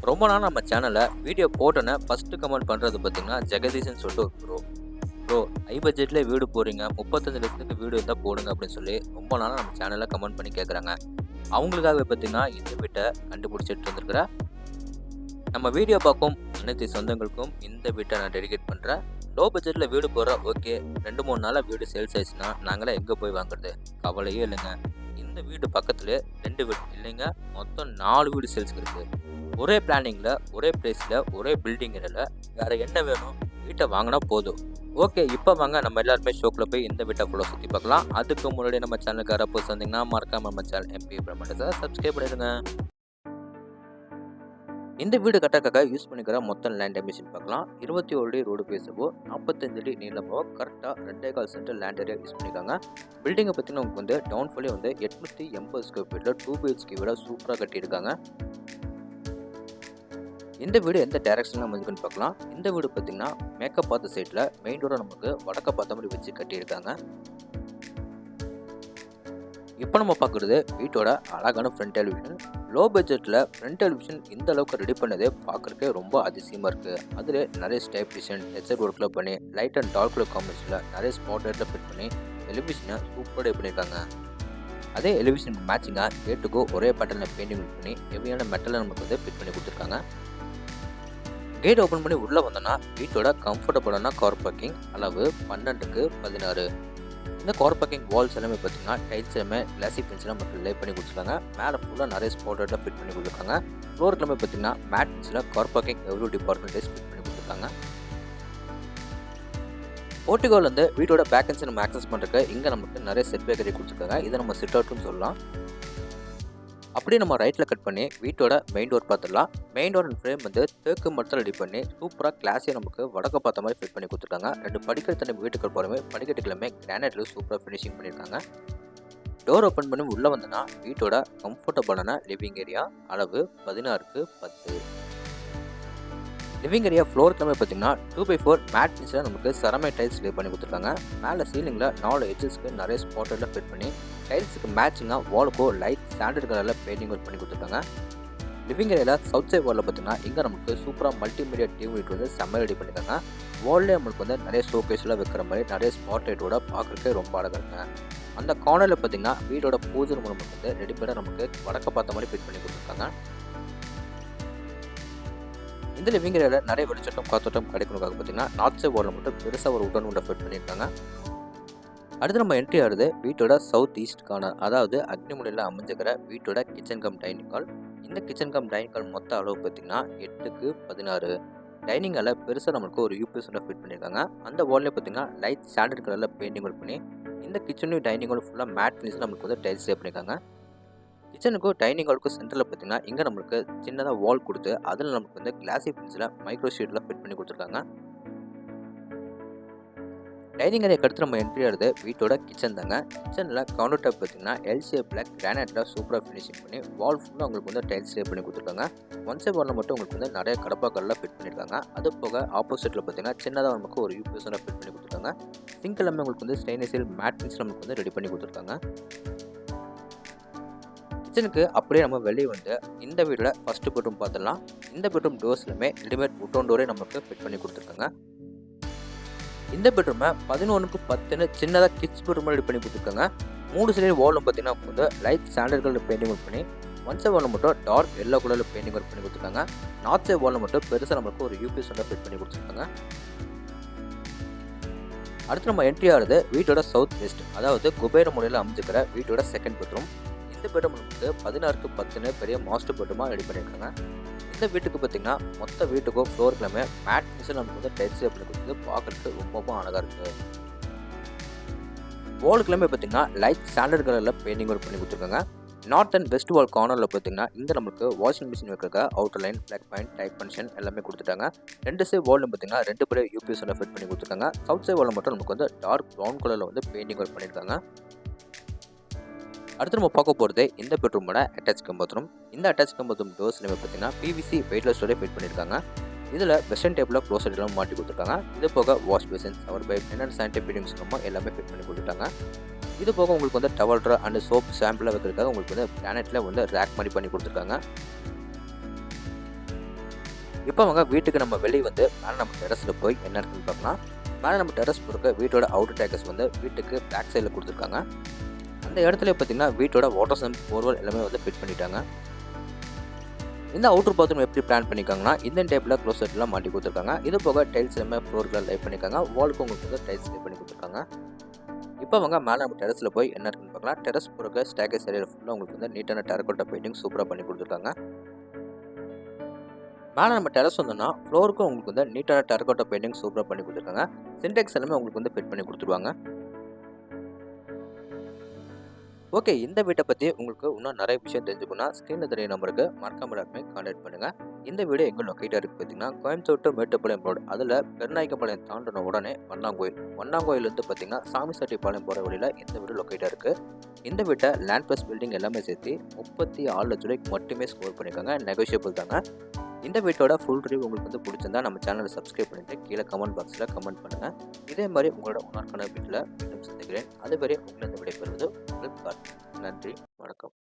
ரொம்ப நாள் நம்ம சேனலில் வீடியோ போட்டோன்னே ஃபஸ்ட்டு கமெண்ட் பண்ணுறது பார்த்தீங்கன்னா ஜெகதீஷன் சொல்லிட்டு ஒரு ப்ரோ ஹை பட்ஜெட்டில் வீடு போகிறீங்க, 35 லட்சத்துக்கு வீடு இருந்தால் போடுங்க அப்படின்னு சொல்லி ரொம்ப நாளாக நம்ம சேனலில் கமெண்ட் பண்ணி கேட்குறாங்க. அவங்களுக்காகவே பார்த்தீங்கன்னா இந்த வீட்டை கண்டுபிடிச்சிட்டு இருந்துருக்கிற நம்ம வீடியோ பார்க்கும் அனைத்து சொந்தங்களுக்கும் இந்த வீட்டை நான் டெடிகேட் பண்ணுறேன். லோ பட்ஜெட்டில் வீடு போடுற ஓகே, 2-3 நாளாக வீடு சேல்ஸ் ஆயிடுச்சுன்னா நாங்களே எங்கே போய் வாங்குறது? கவலையே இல்லைங்க. இந்த வீடு பக்கத்துலேயே 2 வீடு இல்லைங்க, மொத்தம் 4 வீடு சேல்ஸுக்கு இருக்குது. ஒரே பிளானிங்கில், ஒரே பிளேஸில், ஒரே பில்டிங் ஏரியாவில். வேறு என்ன வேணும்? வீட்டை வாங்கினா போதும். ஓகே, இப்போ வாங்க நம்ம எல்லாருமே ஷோக்கில் போய் இந்த வீட்டை ஃபுல்லாக சுற்றி பார்க்கலாம். அதுக்கு முன்னாடி நம்ம சேனலுக்கு யாராவது போய் வந்தீங்கன்னா மறக்காம நம்ம சேனல் MP பிரம்மண்டை சப்ஸ்கிரைப் பண்ணிடுங்க. இந்த வீடு கட்டக்காக யூஸ் பண்ணிக்கிற மொத்தம் லேண்ட் எமிஷன் பார்க்கலாம். 21 அடி ரோடு பேசவோ, 45 அடி நீளமோ, கரெக்டாக 2.25 சென்ட் லேண்ட் ஏரியா யூஸ் பண்ணியிருக்காங்க. பில்டிங்கை பார்த்தீங்கன்னா உங்களுக்கு வந்து டவுன் ஃபுல்லே வந்து 880 ஸ்கொயர் ஃபீட்டில் 2 BHK வீட சூப்பராக கட்டியிருக்காங்க. இந்த வீடு எந்த டைரக்ஷனில் அமைஞ்சுக்குன்னு பார்க்கலாம். இந்த வீடு பார்த்தீங்கன்னா மேக்கப் பார்த்த சைடில் மெயின் டோரை நமக்கு வடக்க பார்த்த மாதிரி வச்சு கட்டியிருக்காங்க. இப்போ நம்ம பார்க்குறது வீட்டோட அழகான ஃப்ரண்ட் டெலிவிஷன். லோ பட்ஜெட்டில் ஃப்ரண்ட் டெலிவிஷன் இந்த அளவுக்கு ரெடி பண்ணதே பார்க்குறதுக்கு ரொம்ப அதிசயமாக இருக்குது. அதில் நிறைய ஸ்டேபிலேஷன் ஹெட்செட் ஒர்க்கில் பண்ணி லைட் அண்ட் டார்க் கலர் காம்பினேஷனில் நிறைய ஸ்பாட் லைட்டில் ஃபிட் பண்ணி டெலிவிஷனை சூப்பராக ரெடி பண்ணியிருக்காங்க. அதே டெலிவிஷன் மேட்சிங்காக கேட்டுக்கோ ஒரே பேட்டர்னில் பெயிண்டிங் பண்ணி ஹெவியான மெட்டலை நமக்கு வந்து ஃபிட் பண்ணி கொடுத்துருக்காங்க. கேட் ஓப்பன் பண்ணி உள்ளே வந்தோன்னா வீட்டோட கம்ஃபர்டபுளான கார் பார்க்கிங். அளவு 12க்கு 16. இந்த கார் பார்க்கிங் வால்ஸ் எல்லாமே பார்த்தீங்கன்னா டைல்ஸ் எல்லாமே கிளாசி பென்சிலாக நமக்கு லே பண்ணி கொடுத்துருக்காங்க. மேலே ஃபுல்லாக நிறைய ஸ்பாட் ஃபிட் பண்ணி கொடுத்துருக்காங்க. ஃப்ளோர் எல்லாமே பார்த்தீங்கன்னா மேட் பென்சிலாக car parking every department fit பண்ணி கொடுத்துருக்காங்க. போர்ட்டிகோவில் வந்து வீட்டோட பேக்கன்ஸை நம்ம ஆக்சஸ் பண்ணுறதுக்கு இங்கே நமக்கு நிறைய செட் பேக் கொடுத்துருக்காங்க. இதை நம்ம சிட் அவுட்னு சொல்லலாம். அப்படியே நம்ம ரைட்டில் கட் பண்ணி வீட்டோட மெயின் டோர் பார்த்துடலாம். மெயின் டோர் அண்ட் ஃப்ரேம் வந்து தேக்கு மரத்தில் ரெடி பண்ணி சூப்பராக கிளாஸியாக நமக்கு வடக்க பார்த்த மாதிரி ஃபிட் பண்ணி கொடுத்துருக்காங்க. 2 படிக்கட்டு தண்ணி வீட்டுக்கு போகிறமே படிக்கட்டுகளுமே கிரானைட்டில் சூப்பராக ஃபினிஷிங் பண்ணியிருக்காங்க. டோர் ஓப்பன் பண்ணி உள்ளே வந்தோன்னா வீட்டோட கம்ஃபர்டபுளான லிவிங் ஏரியா. அளவு 16க்கு 10. லிவிங் ஏரியா ஃப்ளோர் எல்லாமே பார்த்தீங்கன்னா 2x4 மேட் பீஸில் நமக்கு செரமைக் டைல்ஸ் லே பண்ணி கொடுத்துருக்காங்க. மேலே சீலிங்கில் 4 எட்ஜஸ்க்கு நிறைய ஸ்பாட்டில் ஃபிட் பண்ணி டைல்ஸுக்கு மேட்சிங்காக வாலுக்கோ லைட் ஸ்டாண்டர்ட் கலரில் பெயிண்டிங் ஒர்க் பண்ணி கொடுத்துருக்காங்க. லிவிங் ஏரியாவில் சவுத் சைட் வாலில் பார்த்தீங்கன்னா இங்கே நமக்கு சூப்பராக மல்டிமீடியா டிவி யூனிட் வந்து செம்ம ரெடி பண்ணியிருக்காங்க. வால்லே நம்மளுக்கு வந்து நிறைய ஷோகேஸில் வைக்கிற மாதிரி நிறைய ஸ்பாட் லைட்டோட பார்க்குறதுக்கு ரொம்ப அழகாக இருக்குங்க. அந்த கார்னரில் பார்த்தீங்கன்னா வீடோட பூஜை ரூம் நமக்கு வந்து ரெடிமேடாக நமக்கு வடக்க பார்த்த மாதிரி ஃபிட் பண்ணி கொடுத்துருக்காங்க. இந்த லிவிங் ஏரியாவில் நிறைய வெளிச்சட்டம் காத்தோட்டம் கிடைக்கணுக்காக பார்த்தீங்கன்னா நார்த் சைட் வாலில் மட்டும் பெருசாக ஒரு உடன் உண்டை ஃபிட் பண்ணியிருக்காங்க. அடுத்து நம்ம என்ட்ரி ஆகுது வீட்டோட சவுத் ஈஸ்ட் கார்னர், அதாவது அக்னிமுனையில் அமைஞ்சிக்கிற வீட்டோட கிச்சன் கம் டைனிங் ஹால். இந்த கிச்சன் கம் டைனிங் ஹால் மொத்த அளவு பார்த்தீங்கன்னா 8க்கு 16. டைனிங் ஹாலில் பெருசாக நம்மளுக்கு ஒரு யூபிஎஸ் ஃபிட் பண்ணியிருக்காங்க. அந்த வால்லே பார்த்தீங்கன்னா லைட் ஸ்டாண்டர்ட் கலரில் பெயிண்டிங் ஒர்க் பண்ணி இந்த கிச்சனையும் டைனிங் ஹால் ஃபுல்லாக மேட் ஃபினிஷில் நம்மளுக்கு வந்து டைல்ஸ் லே பண்ணியிருக்காங்க. கிச்சனுக்கும் டைனிங் ஹாலுக்கும் சென்டரில் பார்த்தீங்கன்னா இங்கே நம்மளுக்கு சின்னதாக வால் கொடுத்து அதில் நமக்கு வந்து கிளாசி ஃபினிஷில் மைக்ரோ ஷீட்டில் ஃபிட் பண்ணி கொடுத்துருக்காங்க. டைனிங் ஏரியாக்கு அடுத்து நம்ம என்ட்ரி ஆகுது வீட்டோட கிச்சன் தாங்க. கிச்சனில் கவுண்டர் டாப் பார்த்தீங்கன்னா எல் ஷேப்பில் கிரானைட்டில் சூப்பராக ஃபினிஷிங் பண்ணி வால் ஃபுல்லாக உங்களுக்கு வந்து டைல்ஸ் லே பண்ணி கொடுத்துருக்காங்க. ஒன் சைட் வாலில் மட்டும் உங்களுக்கு வந்து நிறைய கடப்பா கல்லில் ஃபிட் பண்ணியிருக்காங்க. அது போக ஆப்போசிட்டில் பார்த்தீங்கன்னா சின்னதாக நமக்கு ஒரு யூபிஎஸ் ஃபிட் பண்ணி கொடுத்துருக்காங்க. சிங்க் எல்லாமே உங்களுக்கு வந்து ஸ்டெயின்லெஸ் ஸ்டீல் மேட் ஃபினிஷ் நமக்கு வந்து ரெடி பண்ணி கொடுத்துருக்காங்க. கிச்சனுக்கு அப்படியே நம்ம வெளியே வந்து இந்த வீட்டில் ஃபஸ்ட்டு பெட்ரூம் பார்த்துடலாம். இந்த பெட்ரூம் டோர்ஸ்லுமே ரெடிமேட் உட்டோன் டோரே நமக்கு ஃபிட் பண்ணி கொடுத்துருக்காங்க. இந்த பெட்ரூமை 11க்கு 10ன்னு சின்னதாக கிட்ஸ் பெட்ரூம் ரெடி பண்ணி கொடுத்துருக்காங்க. 3 சைடு வாலும் பார்த்தீங்கன்னா வந்து light standard colour painting work பண்ணி ஒன் சைட் வாலில் மட்டும் டார்க் எல்லோ கலரில் பெயிண்டிங் ஒர்க் பண்ணி கொடுத்துருக்காங்க. நார்த் சைட் வாலில் மட்டும் பெருசாக நமக்கு ஒரு யூபிஎஸ் ஃபிட் பண்ணி கொடுத்துருக்காங்க. அடுத்து நம்ம என்ட்ரி ஆகுது வீட்டோட சவுத் வெஸ்ட், அதாவது குபேர முனையில் அமைஞ்சிக்கிற வீட்டோட செகண்ட் பெட்ரூம். இந்த பெட்ரூம் வந்து 16க்கு 10ன்னு பெரிய மாஸ்டர் பெட்ரூமாக ரெடி பண்ணியிருக்காங்க. இந்த வீட்டுக்கு பார்த்தீங்கன்னா மொத்த வீட்டுக்கும் ஃப்ளோருக்குலாமே மேட் ஃபினிஷில் நமக்கு வந்து டைல்ஸ் பண்ணி கொடுத்து பார்க்குறதுக்கு ரொம்பவும் அழகாக இருக்குது. வாலுக்குலாமே பார்த்தீங்கன்னா லைட் ஸ்டாண்டர்ட் கலரில் பெயிண்டிங் ஒர்க் பண்ணி கொடுத்துருக்காங்க. நார்த் அண்ட் வெஸ்ட் வால் கார்னரில் பார்த்தீங்கன்னா இந்த நமக்கு வாஷிங் மிஷின் வைக்கிறக்க outer line plug point type function எல்லாமே கொடுத்துட்டாங்க. 2 சைட் வாலும் பார்த்தீங்கன்னா 2 பேர் யூபிஎஸ் ஃபிட் பண்ணி கொடுத்துருக்காங்க. சவுத் சைட் வாலில் மட்டும் நமக்கு வந்து டார்க் ப்ரௌன் கலரில் வந்து பெயிண்டிங் ஒர்க் பண்ணியிருக்காங்க. அடுத்து நம்ம பார்க்க போகிறது இந்த பெட்ரூமோட அட்டாச் கம் பாத்ரூம். இந்த அட்டாச் கம் பாத்ரூம் டோர்ஸ்லையுமே பார்த்தீங்கன்னா பிவிசி வெயிட்லெஸ் டோரே ஃபிட் பண்ணியிருக்காங்க. இதில் வெஸ்டர்ன் டேப்பில் க்ளோசர் எல்லாம் மாட்டி கொடுத்துருக்காங்க. இது போக வாஷ் பேசின், ஷவர் பைப், என்னென்ன சானிட்டரி ஃபீடிங்ஸ் நம்ம எல்லாமே ஃபிட் பண்ணி கொடுத்துட்டாங்க. இது போக உங்களுக்கு வந்து டவல் ட்ரா அண்ட் சோப் சாம்பிளாக வைக்கிறதுக்காக உங்களுக்கு வந்து கிரானைட்டில் வந்து ரேக் மாதிரி பண்ணி கொடுத்துருக்காங்க. இப்போ அவங்க வீட்டுக்கு நம்ம வெளியே வந்து மேலே நம்ம டெரஸில் போய் என்ன இருக்குன்னு பார்க்கலாம். மேலே நம்ம டெரஸ் போகிறக்க வீட்டோட அவுட்டர் டேக்கஸ் வந்து வீட்டுக்கு பேக் சைடில் கொடுத்துருக்காங்க. அந்த இடத்துல பார்த்தீங்கன்னா வீட்டோட வாட்டர் சம்ப், போர்வெல் எல்லாமே வந்து ஃபிட் பண்ணிட்டாங்க. இந்த அவுட்டர் பாத்ரூம் எப்படி பிளான் பண்ணியிருக்காங்கன்னா இந்தியன் டைப்பில் க்ளோசெட்லாம் மாட்டி கொடுத்துருக்காங்க. இது போக டைல்ஸ் எல்லாமே ஃப்ளோர்லாம் லைட் பண்ணியிருக்காங்க. வாலுக்கு உங்களுக்கு வந்து டைல்ஸ் லைட் பண்ணி கொடுத்துருக்காங்க. இப்போ அவங்க மேலே நம்ம டெரஸில் போய் என்ன இருக்குன்னு பார்க்கலாம். டெரஸ் போகிறக்க ஸ்டேக்கஸ் ஏரியா ஃபுல்லாக உங்களுக்கு வந்து நீட்டான டெரக்கோட்டா பெயிண்டிங் சூப்பராக பண்ணி கொடுத்துருக்காங்க. மேலே நம்ம டெரஸ் வந்தோம்னா ஃப்ளோருக்கும் உங்களுக்கு வந்து நீட்டான டெரக்கோட்டா பெயிண்டிங் சூப்பராக பண்ணி கொடுத்துருக்காங்க. சின்டெக்ஸ் எல்லாமே உங்களுக்கு வந்து ஃபிட் பண்ணி கொடுத்துருவாங்க. ஓகே, இந்த வீட்டை பற்றி உங்களுக்கு இன்னும் நிறைய விஷயம் தெரிஞ்சுக்கணும்னா ஸ்க்ரீனில் தெரிய நம்பருக்கு மறக்காம எல்லாருமே கான்டாக்ட் பண்ணுங்கள். இந்த வீடு எங்கே லொக்கேட்டாக இருக்குது பார்த்தீங்கன்னா கோயம்புத்தூர் to மேட்டுப்பாளையம் ரோடு, அதில் பெருநாயக்கப்பாளையம் தாண்டின உடனே வண்ணாங்கோயிலேருந்து பார்த்தீங்கன்னா சாமிசெட்டிப்பாளையம் போகிற வழியில் இந்த வீடு லொக்கேட்டாக இருக்குது. இந்த வீட்டை லேண்ட் ப்ளஸ் பில்டிங் எல்லாமே சேர்த்து 34 லட்ச ரூபாய்க்கு மட்டுமே ஸ்கோர் பண்ணியிருக்காங்க. நெகோஷியபிள் தாங்க. இந்த வீட்டோட ஃபுல் ரிவ்யூ உங்களுக்கு வந்து பிடிச்சிருந்தா நம்ம சேனலை சப்ஸ்கிரைப் பண்ணிட்டு கீழே கமெண்ட் பாக்ஸில் கமெண்ட் பண்ணுங்கள். இதே மாதிரி உங்களோட உணர்க்கான வீட்டில் மீண்டும் சந்திக்கிறேன். அதுவரை உங்களை விடைபெறுவது உங்கள் கார்த்திக். நன்றி, வணக்கம்.